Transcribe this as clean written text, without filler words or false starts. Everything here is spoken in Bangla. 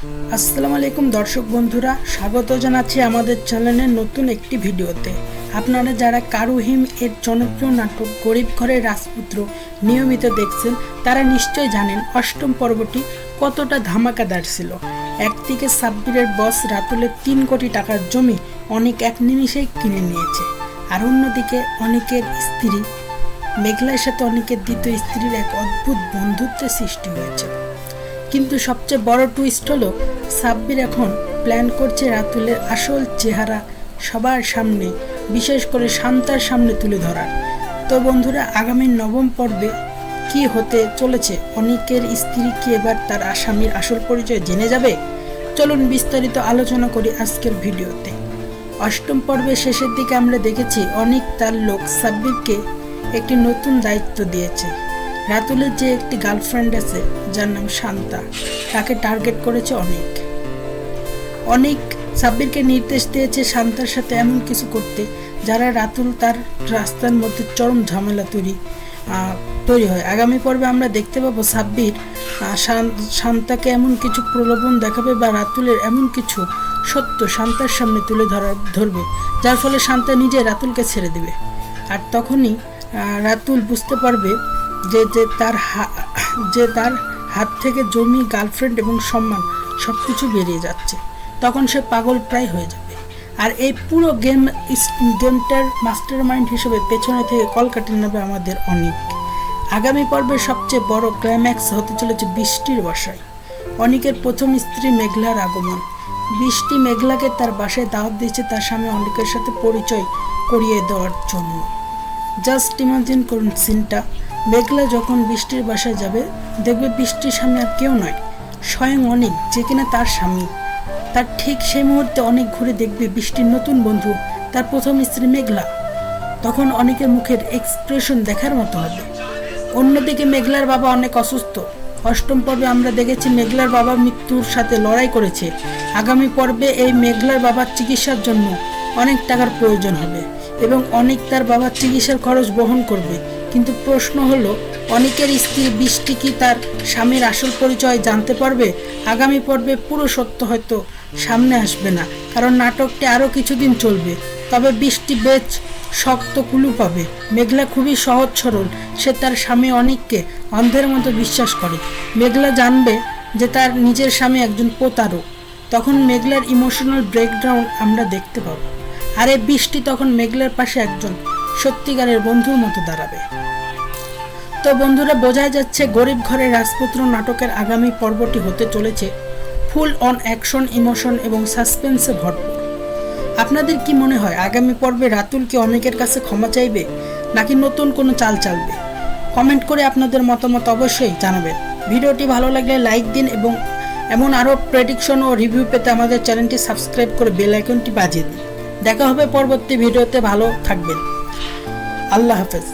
আসসালামু আলাইকুম দর্শক বন্ধুরা, স্বাগত জানাচ্ছি আমাদের চ্যানেলের নতুন একটি ভিডিওতে। আপনারা যারা কারুহিম এর জনপ্রিয় নাটক গরিব ঘরের রাজপুত্র নিয়মিত দেখছেন তারা নিশ্চয় জানেন অষ্টম পর্বটি কতটা ধামাকাদার ছিল। একদিকে সাব্বিরের বস রাতুলের ৩ কোটি টাকার জমি অনেক এক নিমিষেই কিনে নিয়েছে, আর অন্যদিকে অনেকের স্ত্রী মেঘলার সাথে অনেকের দ্বিতীয় স্ত্রীর এক অদ্ভুত বন্ধুত্বের সৃষ্টি হয়েছে। কিন্তু সবচেয়ে বড় টুইস্ট হলো সাব্বির এখন প্ল্যান করছে রাতুলের আসল চেহারা সবার সামনে, বিশেষ করে শান্তার সামনে তুলে ধরার। তো বন্ধুরা, আগামী ৯ম পর্বে কি হতে চলেছে? অনিকের স্ত্রী কি এবার তার স্বামীর আসল পরিচয় জেনে যাবে? চলুন বিস্তারিত আলোচনা করি আজকের ভিডিওতে। অষ্টম পর্বের শেষের দিকে আমরা দেখেছি অনিক তার লোক সাব্বিরকে একটি নতুন দায়িত্ব দিয়েছে। রাতুলের যে একটি গার্লফ্রেন্ড আছে যার নাম শান্তা, তাকে টার্গেট করেছে অনেক সাব্বিরকে নির্দেশ দিয়েছে শান্তার সাথে এমন কিছু করতে যারা রাতুল তার রাস্তার মধ্যে চরম ঝামেলা তৈরি হয়। আগামী পর্বে আমরা দেখতে পাবো সাব্বির শান্তাকে এমন কিছু প্রলোভন দেখাবে বা রাতুলের এমন কিছু সত্য শান্তার সামনে তুলে ধরবে যার ফলে শান্তা নিজে রাতুলকে ছেড়ে দেবে। আর তখনই রাতুল বুঝতে পারবে যে তার হাত থেকে জমি, গার্লফ্রেন্ড এবং সম্মান সব কিছু বেরিয়ে যাচ্ছে। তখন সে পাগল প্রায় হয়ে যাবে। আর এই পুরো গেমটার মাস্টার মাইন্ড হিসেবে পেছনে থেকে কল কাটিয়ে নেবে আমাদের অনিক। আগামী পর্বের সবচেয়ে বড় ক্লাইম্যাক্স হতে চলেছে বৃষ্টির বাসায়। অনিকের প্রথম স্ত্রী মেঘলার আগমন। বৃষ্টি মেঘলাকে তার বাসায় দাওয়াত দিয়েছে তার স্বামী অনিকের সাথে পরিচয় করিয়ে দেওয়ার জন্য। জাস্ট ইমাজিন করুন সিনটা। মেঘলা যখন বৃষ্টির বাসায় যাবে দেখবে বৃষ্টির স্বামী আর কেউ নয়, স্বয়ং অনিক, যে কিনা তার স্বামী। তার ঠিক সেই মুহূর্তে অনেক ঘুরে দেখবে বৃষ্টির নতুন বন্ধু তার প্রথম স্ত্রী মেঘলা। তখন অনেকের মুখের এক্সপ্রেশন দেখার মতো হবে। অন্যদিকে মেঘলার বাবা অনেক অসুস্থ। অষ্টম পর্বে আমরা দেখেছি মেঘলার বাবা মৃত্যুর সাথে লড়াই করেছে। আগামী পর্বে এই মেঘলার বাবার চিকিৎসার জন্য অনেক টাকার প্রয়োজন হবে এবং অনেক তার বাবার চিকিৎসার খরচ বহন করবে। কিন্তু প্রশ্ন হলো, অনেকের স্ত্রী বৃষ্টি কি তার স্বামীর আসল পরিচয় জানতে পারবে? আগামী পর্বে পুরো সত্য হয়তো সামনে আসবে না, কারণ নাটকটি আরও কিছুদিন চলবে। তবে বৃষ্টি বেশ শক্ত কুলু পাবে। মেঘলা খুবই সহজ সরল, সে তার স্বামী অনিককে অন্ধের মতো বিশ্বাস করে। মেঘলা জানবে যে তার নিজের স্বামী একজন প্রতারক। তখন মেঘলার ইমোশনাল ব্রেকডাউন আমরা দেখতে পাবো। আর এই বৃষ্টি তখন মেঘলার পাশে একজন সত্যিকারের বন্ধুর মতো দাঁড়াবে। তো বন্ধুরা, বোঝাই যাচ্ছে গরিব ঘরের রাজপুত্র নাটকের আগামী পর্বটি হতে চলেছে ফুল অন অ্যাকশন, ইমোশন এবং সাসপেন্সে ভরপুর। আপনাদের কি মনে হয় আগামী পর্বে রাতুল কি অনেকের কাছে ক্ষমা চাইবে নাকি নতুন কোনো চাল চালবে? কমেন্ট করে আপনাদের মতামত অবশ্যই জানাবেন। ভিডিওটি ভালো লাগলে লাইক দিন এবং এমন আরও প্রেডিকশন ও রিভিউ পেতে আমাদের চ্যানেলটি সাবস্ক্রাইব করে বেল আইকনটি বাজিয়ে দিন। দেখা হবে পরবর্তী ভিডিওতে। ভালো থাকবেন। আল্লাহ হাফেজ।